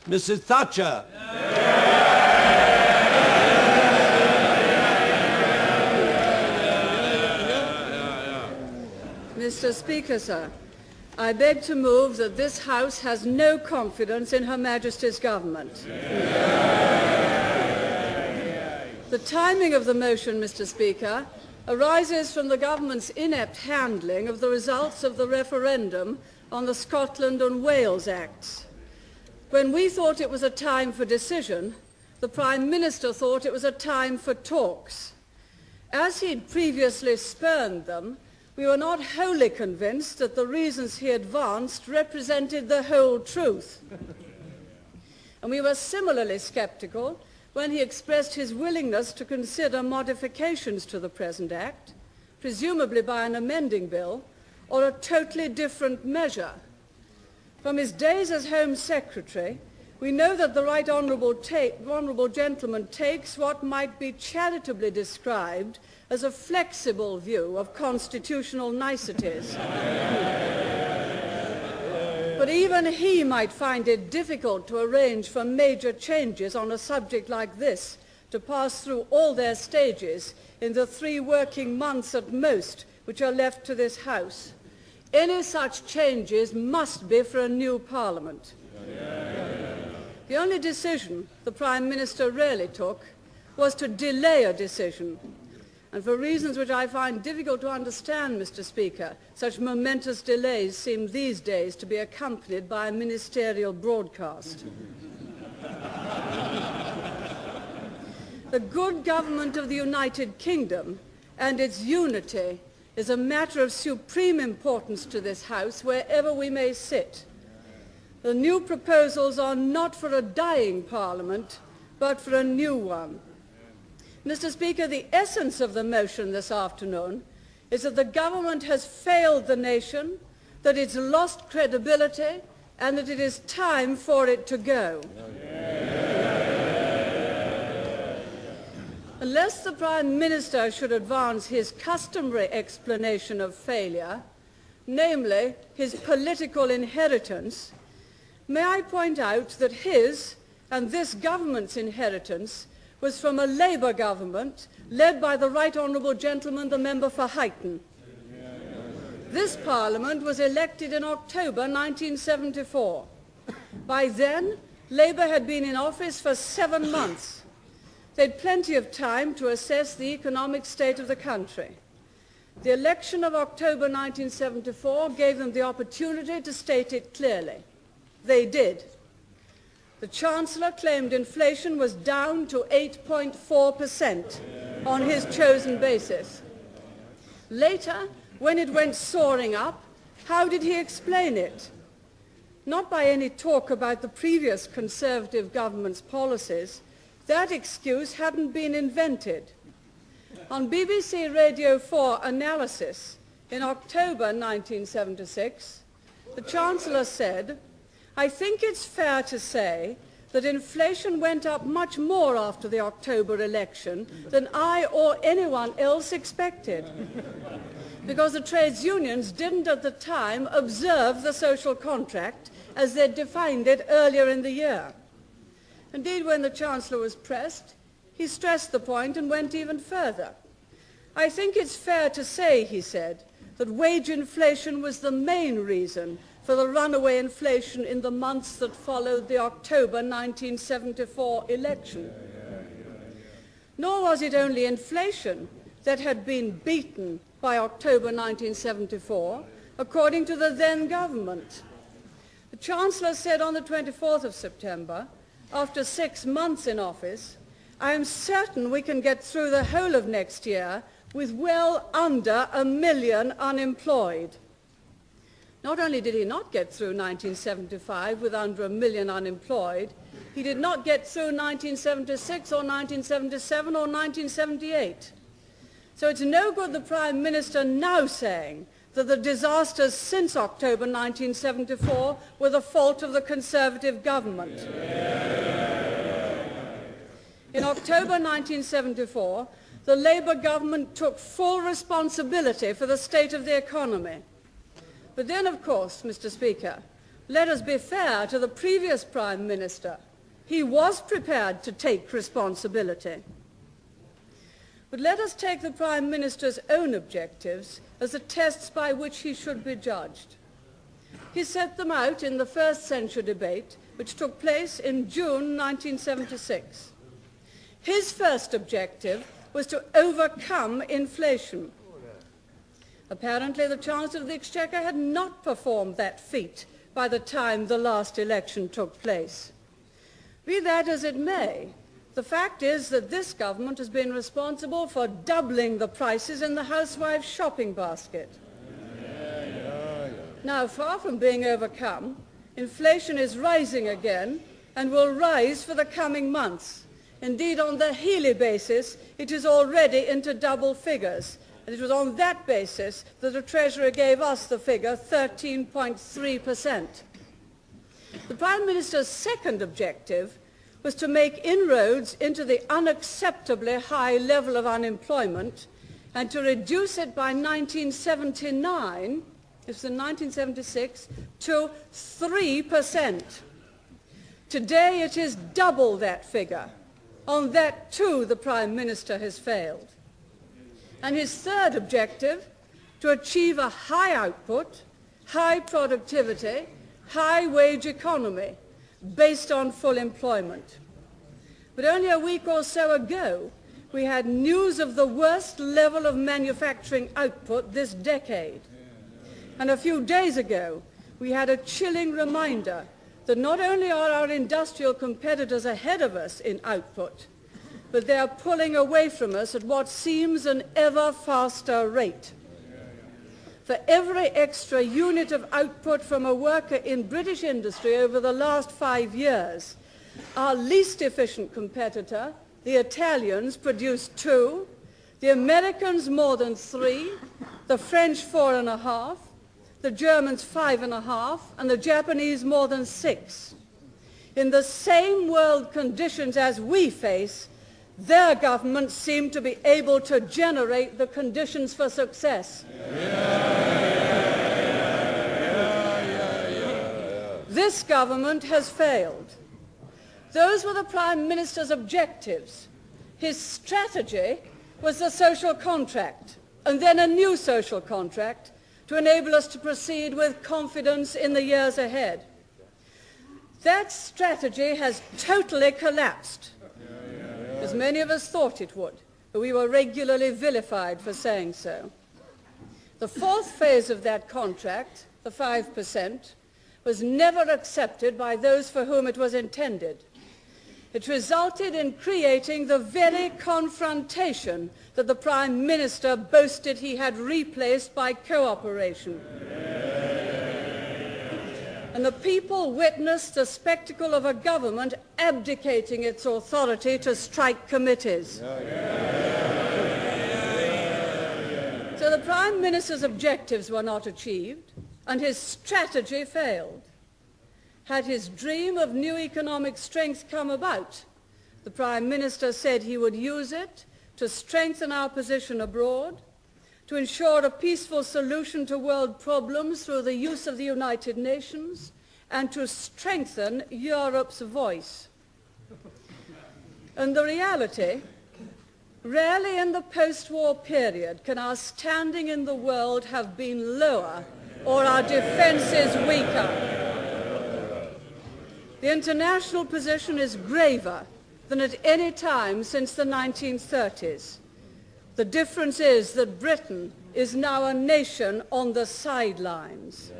Mrs. Thatcher. Mr. Speaker, sir, I beg to move that this House has no confidence in Her Majesty's government. The timing of the motion, Mr. Speaker, arises from the government's inept handling of the results of the referendum on the Scotland and Wales Acts. When we thought it was a time for decision, the Prime Minister thought it was a time for talks. As he'd previously spurned them, we were not wholly convinced that the reasons he advanced represented the whole truth. And we were similarly sceptical when he expressed his willingness to consider modifications to the present Act, presumably by an amending bill, or a totally different measure. From his days as Home Secretary, we know that the Right Honourable Gentleman takes what might be charitably described as a flexible view of constitutional niceties. But even he might find it difficult to arrange for major changes on a subject like this to pass through all their stages in the 3 working months at most which are left to this House. Any such changes must be for a new Parliament. The only decision the Prime Minister really took was to delay a decision. And for reasons which I find difficult to understand, Mr. Speaker, such momentous delays seem these days to be accompanied by a ministerial broadcast. The good government of the United Kingdom and its unity is a matter of supreme importance to this House, wherever we may sit. The new proposals are not for a dying Parliament, but for a new one. Mr. Speaker, the essence of the motion this afternoon is that the government has failed the nation, that it's lost credibility, and that it is time for it to go. Unless the Prime Minister should advance his customary explanation of failure, namely his political inheritance, may I point out that his and this government's inheritance was from a Labour government led by the Right Honourable Gentleman, the member for Huyton. This Parliament was elected in October 1974. By then, Labour had been in office for 7 months. They'd plenty of time to assess the economic state of the country. The election of October 1974 gave them the opportunity to state it clearly. They did. The Chancellor claimed inflation was down to 8.4% on his chosen basis. Later, when it went soaring up, how did he explain it? Not by any talk about the previous Conservative government's policies. That excuse hadn't been invented. On BBC Radio 4 Analysis in October 1976, the Chancellor said, "I think it's fair to say that inflation went up much more after the October election than I or anyone else expected, because the trades unions didn't at the time observe the social contract as they'd defined it earlier in the year." Indeed, when the Chancellor was pressed, he stressed the point and went even further. "I think it's fair to say," he said, "that wage inflation was the main reason for the runaway inflation in the months that followed the October 1974 election." Nor was it only inflation that had been beaten by October 1974, according to the then government. The Chancellor said on the 24th of September, after 6 months in office, "I am certain we can get through the whole of next year with well under 1 million unemployed." Not only did he not get through 1975 with under 1 million unemployed, he did not get through 1976 or 1977 or 1978. So it's no good the Prime Minister now saying that the disasters since October 1974 were the fault of the Conservative government. In October 1974, the Labour government took full responsibility for the state of the economy. But then, of course, Mr. Speaker, let us be fair to the previous Prime Minister. He was prepared to take responsibility. But let us take the Prime Minister's own objectives as the tests by which he should be judged. He set them out in the first censure debate, which took place in June 1976. His first objective was to overcome inflation. Apparently, the Chancellor of the Exchequer had not performed that feat by the time the last election took place. Be that as it may, the fact is that this government has been responsible for doubling the prices in the housewife's shopping basket. Now, far from being overcome, inflation is rising again and will rise for the coming months. Indeed, on the Healy basis, it is already into double figures. And it was on that basis that the Treasurer gave us the figure 13.3%. The Prime Minister's second objective was to make inroads into the unacceptably high level of unemployment and to reduce it by 1979, it's in 1976, to 3%. Today it is double that figure. On that too the Prime Minister has failed. And his third objective, to achieve a high output, high productivity, high wage economy based on full employment. But only a week or so ago, we had news of the worst level of manufacturing output this decade. And a few days ago, we had a chilling reminder that not only are our industrial competitors ahead of us in output, but they are pulling away from us at what seems an ever faster rate. For every extra unit of output from a worker in British industry over the last 5 years, our least efficient competitor, the Italians, produce 2, the Americans more than 3, the French 4.5, the Germans 5.5, and the Japanese more than 6. In the same world conditions as we face, their governments seem to be able to generate the conditions for success. This government has failed. Those were the Prime Minister's objectives. His strategy was the social contract, and then a new social contract to enable us to proceed with confidence in the years ahead. That strategy has totally collapsed, as many of us thought it would, but we were regularly vilified for saying so. The fourth phase of that contract, the 5%, was never accepted by those for whom it was intended. It resulted in creating the very confrontation that the Prime Minister boasted he had replaced by cooperation. And the people witnessed the spectacle of a government abdicating its authority to strike committees. So the Prime Minister's objectives were not achieved, and his strategy failed. Had his dream of new economic strength come about, the Prime Minister said he would use it to strengthen our position abroad, to ensure a peaceful solution to world problems through the use of the United Nations, and to strengthen Europe's voice. And the reality, rarely in the post-war period can our standing in the world have been lower or our defences weaker. The international position is graver than at any time since the 1930s. The difference is that Britain is now a nation on the sidelines.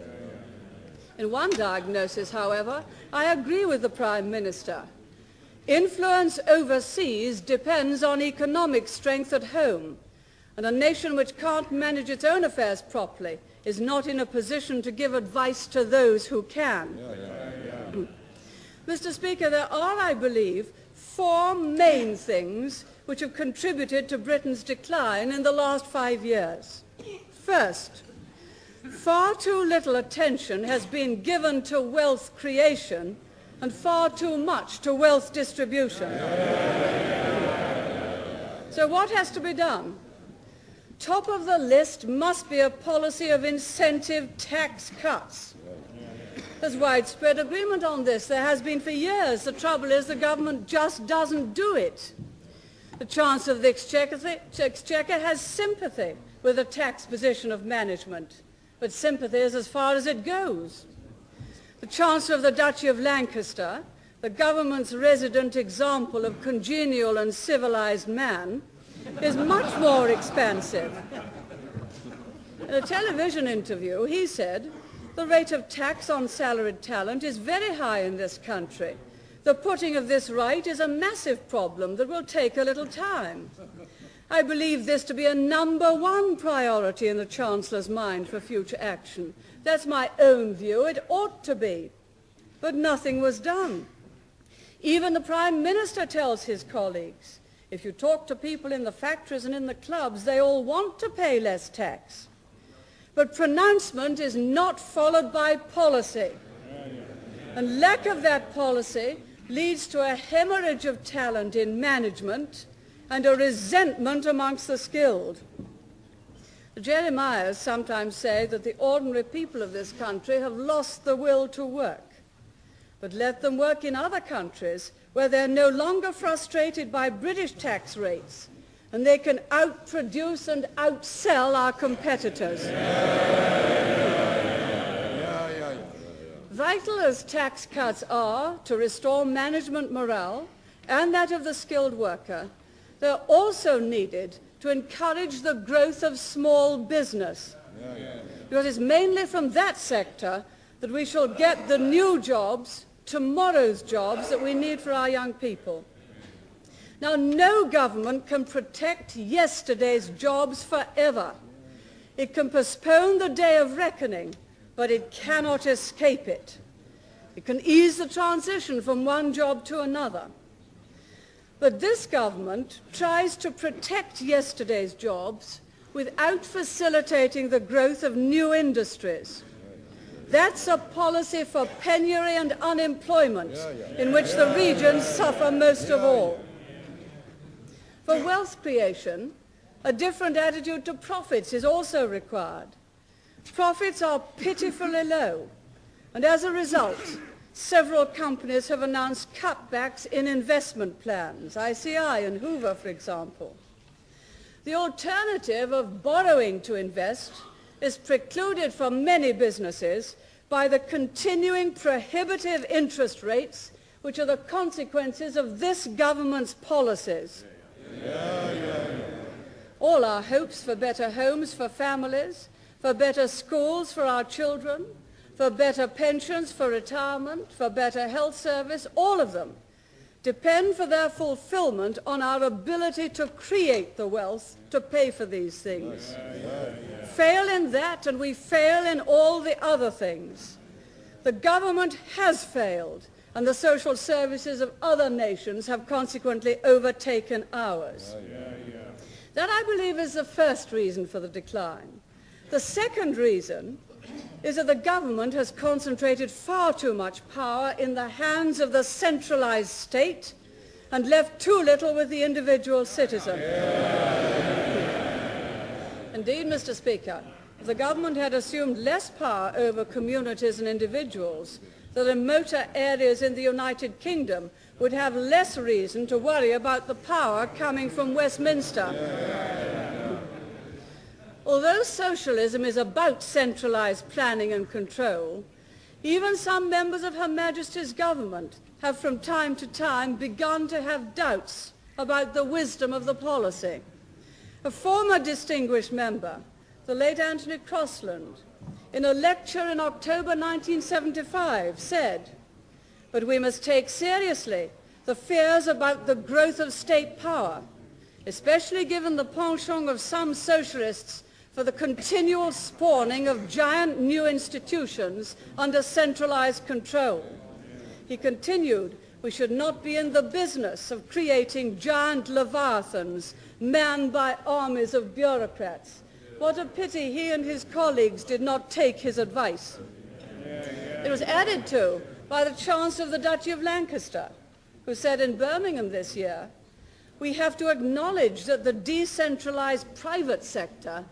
In one diagnosis, however, I agree with the Prime Minister. Influence overseas depends on economic strength at home, and a nation which can't manage its own affairs properly is not in a position to give advice to those who can. Mr. Speaker, there are, I believe, 4 main things which have contributed to Britain's decline in the last 5 years. First, far too little attention has been given to wealth creation and far too much to wealth distribution. So what has to be done? Top of the list must be a policy of incentive tax cuts. There's widespread agreement on this. There has been for years. The trouble is the government just doesn't do it. The Chancellor of the Exchequer has sympathy with the tax position of management, but sympathy is as far as it goes. The Chancellor of the Duchy of Lancaster, the government's resident example of congenial and civilized man, is much more expansive. In a television interview, he said, "The rate of tax on salaried talent is very high in this country. The putting of this right is a massive problem that will take a little time. I believe this to be a #1 priority in the Chancellor's mind for future action. That's my own view. It ought to be." But nothing was done. Even the Prime Minister tells his colleagues, if you talk to people in the factories and in the clubs, they all want to pay less tax. But pronouncement is not followed by policy. And lack of that policy leads to a hemorrhage of talent in management and a resentment amongst the skilled. The Jeremiahs sometimes say that the ordinary people of this country have lost the will to work. But let them work in other countries where they're no longer frustrated by British tax rates and they can outproduce and outsell our competitors. Vital as tax cuts are to restore management morale and that of the skilled worker, they're also needed to encourage the growth of small business. Because it's mainly from that sector that we shall get the new jobs, tomorrow's jobs that we need for our young people. Now, no government can protect yesterday's jobs forever. It can postpone the day of reckoning, but it cannot escape it. It can ease the transition from one job to another. But this government tries to protect yesterday's jobs without facilitating the growth of new industries. That's a policy for penury and unemployment, in which the regions suffer most of all. For wealth creation, a different attitude to profits is also required. Profits are pitifully low, and as a result, several companies have announced cutbacks in investment plans, ICI and Hoover, for example. The alternative of borrowing to invest is precluded for many businesses by the continuing prohibitive interest rates, which are the consequences of this government's policies. All our hopes for better homes for families, for better schools for our children, for better pensions for retirement, for better health service, all of them depend for their fulfillment on our ability to create the wealth to pay for these things. Fail in that and we fail in all the other things. The government has failed and the social services of other nations have consequently overtaken ours. That, I believe, is the first reason for the decline. The second reason is that the government has concentrated far too much power in the hands of the centralized state and left too little with the individual citizen. Indeed, Mr. Speaker, if the government had assumed less power over communities and individuals, the remoter areas in the United Kingdom would have less reason to worry about the power coming from Westminster. Although socialism is about centralized planning and control, even some members of Her Majesty's government have from time to time begun to have doubts about the wisdom of the policy. A former distinguished member, the late Anthony Crossland, in a lecture in October 1975 said, "But we must take seriously the fears about the growth of state power, especially given the penchant of some socialists for the continual spawning of giant new institutions under centralized control." He continued, "We should not be in the business of creating giant leviathans manned by armies of bureaucrats." What a pity he and his colleagues did not take his advice. It was added to by the Chancellor of the Duchy of Lancaster, who said in Birmingham this year, "We have to acknowledge that the decentralized private sector